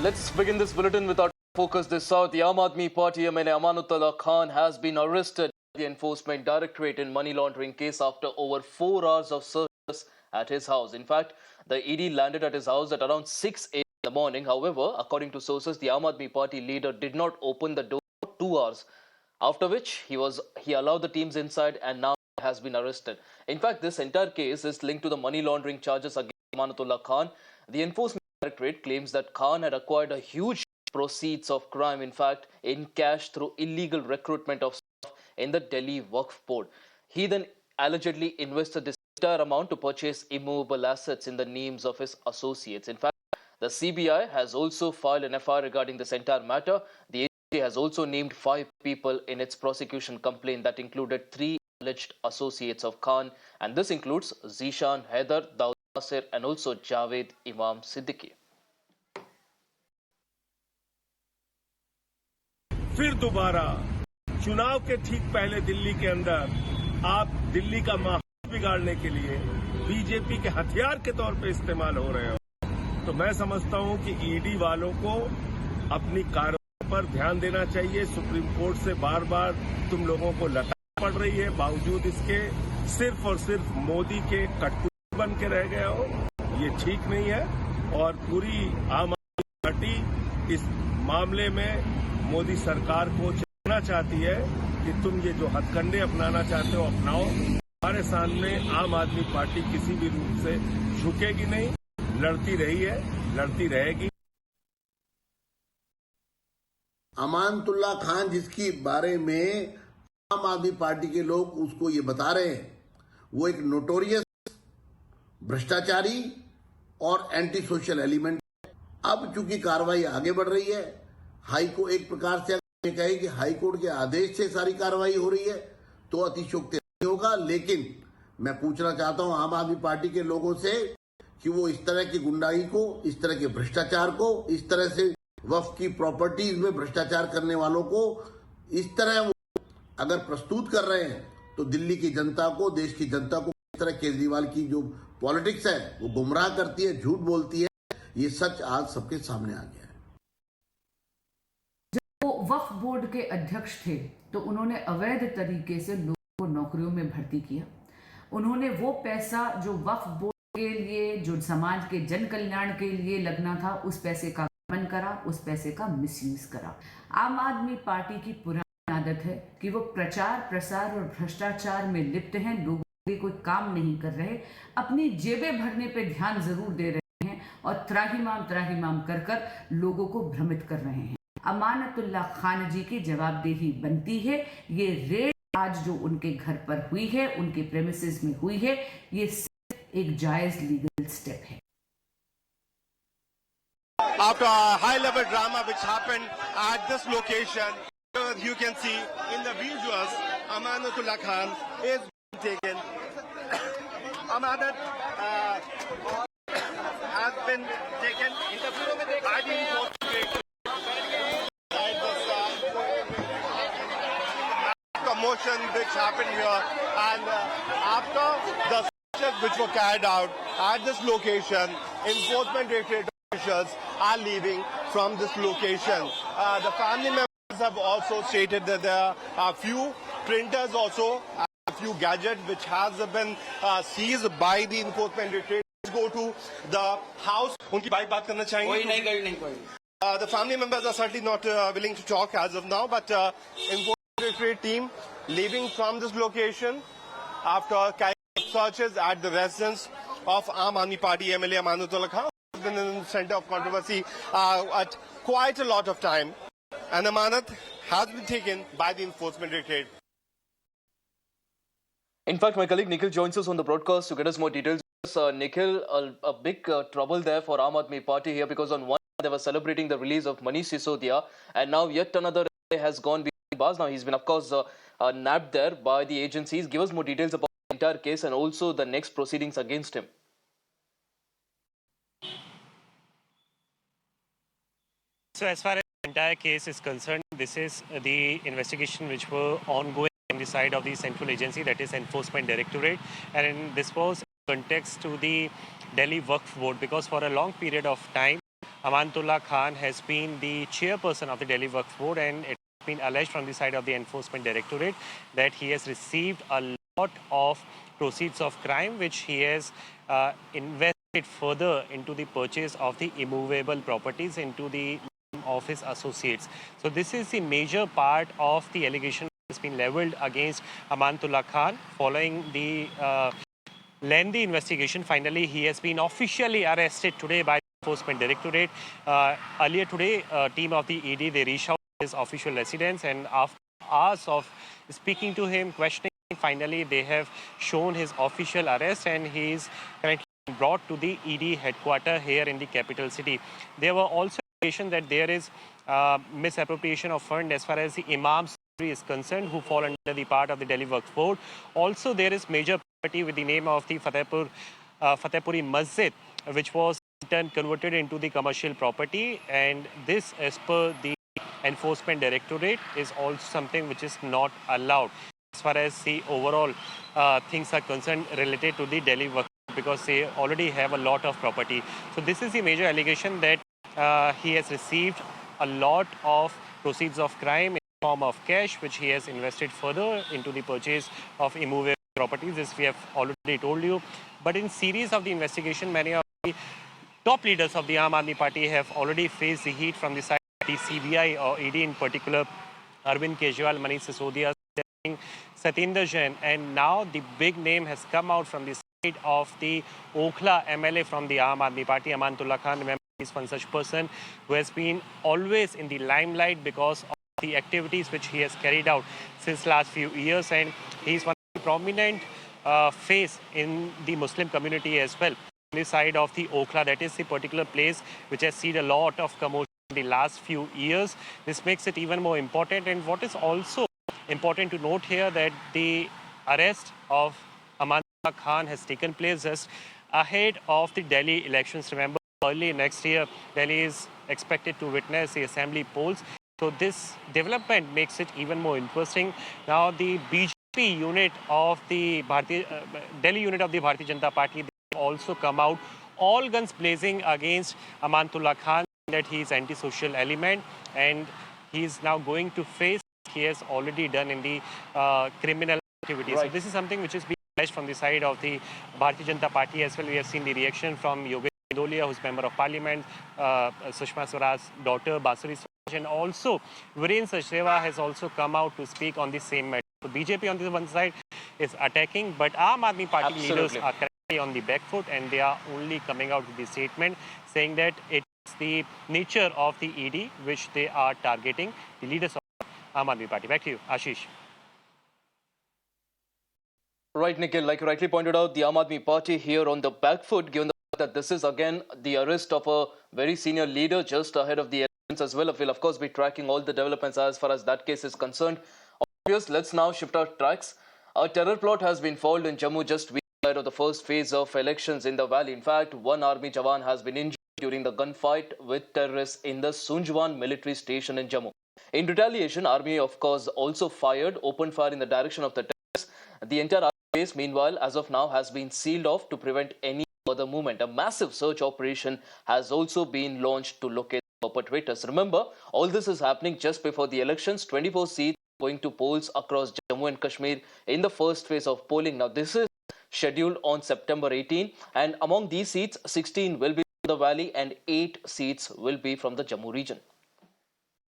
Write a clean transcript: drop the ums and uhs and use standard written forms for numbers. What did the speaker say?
Let's begin this bulletin with our focus this south. The Aam Aadmi Party MLA Amanatullah Khan has been arrested by the Enforcement Directorate in money laundering case after over 4 hours of searches at his house. In fact, the ED landed at his house at around 6 a.m. in the morning. However, according to sources, the Aam Aadmi Party leader did not open the door for 2 hours. After which, he allowed the teams inside and now has been arrested. In fact, this entire case is linked to the money laundering charges against Amanatullah Khan. The Enforcement Directorate claims that Khan had acquired a huge proceeds of crime, in fact, in cash through illegal recruitment of staff in the Delhi Waqf Board. He then allegedly invested this entire amount to purchase immovable assets in the names of his associates. In fact, the CBI has also filed an FIR regarding this entire matter. The agency has also named 5 people in its prosecution complaint that included 3 alleged associates of Khan, and this includes Zishan Haider, Daud Nasir and also Javed Imam Siddiqui. फिर दोबारा चुनाव के ठीक पहले दिल्ली के अंदर आप दिल्ली का माहौल बिगाड़ने के लिए बीजेपी के हथियार के तौर पे इस्तेमाल हो रहे हो, तो मैं समझता हूं कि ईडी वालों को अपनी कार्रवाई पर ध्यान देना चाहिए। सुप्रीम कोर्ट से बार बार तुम लोगों को लताड़ पड़ रही है, बावजूद इसके सिर्फ और सिर्फ मोदी के कठपुतली बन के रह गए हो, ये ठीक नहीं है। और पूरी आम आदमी पार्टी इस मामले में मोदी सरकार को चेताना चाहती है कि तुम ये जो हथकंडे अपनाना चाहते हो अपनाओ। हमारे सामने आम आदमी पार्टी किसी भी रूप से झुकेगी नहीं, लड़ती रही है, लड़ती रहेगी। अमानतुल्लाह खान जिसकी बारे में आम आदमी पार्टी के लोग उसको ये बता रहे हैं, वो एक नोटोरियस भ्रष्टाचारी और एंटी सोशल एलिमेंट। अब चूंकि कार्रवाई आगे बढ़ रही है, हाई को एक प्रकार से अगर कहे कि हाई कोर्ट के आदेश से सारी कार्रवाई हो रही है तो अतिशयोक्ति नहीं होगा, लेकिन मैं पूछना चाहता हूं आम आदमी पार्टी के लोगों से कि वो इस तरह की गुंडाई को, इस तरह के भ्रष्टाचार को, इस तरह से वक्फ की प्रॉपर्टीज में भ्रष्टाचार करने वालों को इस तरह वो अगर प्रस्तुत कर रहे हैं तो दिल्ली की जनता को, देश की जनता को इस तरह केजरीवाल की जो पॉलिटिक्स है वो गुमराह करती है, झूठ बोलती है। ये सच आज सबके सामने आ गया है। वक्फ बोर्ड के अध्यक्ष थे तो उन्होंने अवैध तरीके से लोगों को नौकरियों में भर्ती किया। उन्होंने वो पैसा जो वक्फ बोर्ड के लिए, जो समाज के जन कल्याण के लिए लगना था, उस पैसे का गबन करा, उस पैसे का मिसयूज करा। आम आदमी पार्टी की पुरानी आदत है कि वो प्रचार प्रसार और भ्रष्टाचार में लिप्त हैं, लोगों के कोई काम नहीं कर रहे, अपनी जेबें भरने पे ध्यान जरूर दे रहे हैं और त्राहिमाम कर कर लोगों को भ्रमित कर रहे हैं। अमानतुल्लाह खान जी की जवाबदेही बनती है। ये रेड आज जो उनके घर पर हुई है, उनके प्रेमिसेस में हुई है, ये सिर्फ एक जायज लीगल स्टेप है। After a high-level drama which happened at this location, you can see in the visuals, Amanatullah Khan is being taken. Amanat has been taken by the enforcement. Commotion which happened here, and after the searches which were carried out at this location, enforcement directorate officials are leaving from this location. The family members have also stated that there are few printers also, a few gadgets which has been seized by the enforcement directorate. Let's go to the house. उनकी बात करना चाहेंगे? कोई नहीं कोई। The family members are certainly not willing to talk as of now, but enforcement directorate team leaving from this location after carrying searches at the residence of Aam Aadmi Party MLA Amanatullah Khan, who has been in the center of controversy at quite a lot of time. And Amanat has been taken by the enforcement directorate. In fact, my colleague Nikhil joins us on the broadcast to get us more details. Nikhil, a big trouble there for Aam Aadmi Party here, because on one hand they were celebrating the release of Manish Sisodia, and now yet another has gone behind bars. Now he's been, of course, nabbed there by the agencies. Give us more details about the entire case and also the next proceedings against him. So as far as the entire case is concerned, this is the investigation which were ongoing on the side of the central agency, that is Enforcement Directorate, and this was in context to the Delhi Waqf Board, because for a long period of time Amantullah Khan has been the chairperson of the Delhi Waqf Board, and it has been alleged from the side of the Enforcement Directorate that he has received a lot of proceeds of crime which he has invested further into the purchase of the immovable properties into the name of his associates. So this is the major part of the allegation that has been leveled against Amantullah Khan following the lengthy investigation. Finally, he has been officially arrested today by the Enforcement Directorate. Earlier today, a team of the ED, they reached out to his official residence, and after hours of speaking to him, questioning him, finally they have shown his official arrest, and he is currently brought to the ED headquarters here in the capital city. There were also allegations that there is misappropriation of fund as far as the imams is concerned, who fall under the part of the Delhi Waqf Board. Also, there is major property with the name of the Fatehpuri Masjid, which was in turn converted into the commercial property, and this, as per the Enforcement Directorate, is also something which is not allowed as far as the overall things are concerned related to the Delhi Waqf, because they already have a lot of property. So this is the major allegation, that he has received a lot of proceeds of crime in form of cash, which he has invested further into the purchase of immovable properties. This we have already told you. But in series of the investigation, many of the top leaders of the Aam Aadmi Party have already faced the heat from the side of the CBI or ED, in particular Arvind Kejriwal, Manish Sisodia, Satinder Jain, and now the big name has come out from the side of the Okhla MLA from the Aam Aadmi Party, Amantullah Khan. Remember, he's one such person who has been always in the limelight because of the activities which he has carried out since last few years, and he's one of the prominent face in the Muslim community as well. On the side of the Okhla, that is the particular place which has seen a lot of commotion in the last few years. This makes it even more important. And what is also important to note here, that the arrest of Amantullah Khan has taken place just ahead of the Delhi elections. Remember, early next year, Delhi is expected to witness the assembly polls. So this development makes it even more interesting. Now the BJP unit of the Delhi unit of the Bharatiya Janata Party, they also come out all guns blazing against Amantullah Khan, that he is anti-social element, and he is now going to face what he has already done in the criminal activity. Right. So this is something which is being alleged from the side of the Bharatiya Janata Party as well. We have seen the reaction from Yogesh Dolia, who's member of parliament, Sushma Swaraj's daughter, Basuri Swaraj, and also Viren Sachdeva has also come out to speak on the same matter. So BJP on the one side is attacking, but Aam Aadmi Party leaders Absolutely. are currently on the back foot, and they are only coming out with the statement saying that it's the nature of the ED which they are targeting the leaders of Aam Aadmi Party. Back to you, Ashish. Right, Nikhil, like you rightly pointed out, the Aam Aadmi Party here on the back foot, given the fact that this is again the arrest of a very senior leader just ahead of the elections as well. We'll of course be tracking all the developments as far as that case is concerned. Obvious, let's now shift our tracks. A terror plot has been foiled in Jammu just weeks ahead of the first phase of elections in the valley. In fact, one army jawan has been injured during the gunfight with terrorists in the Sunjwan military station in Jammu. In retaliation, army of course also opened fire in the direction of the terrorists. The entire army base, meanwhile, as of now, has been sealed off to prevent any further movement. A massive search operation has also been launched to locate perpetrators. Remember, all this is happening just before the elections. 24 seats going to polls across Jammu and Kashmir in the first phase of polling. Now, this is scheduled on September 18, and among these seats, 16 will be from the valley and 8 seats will be from the Jammu region.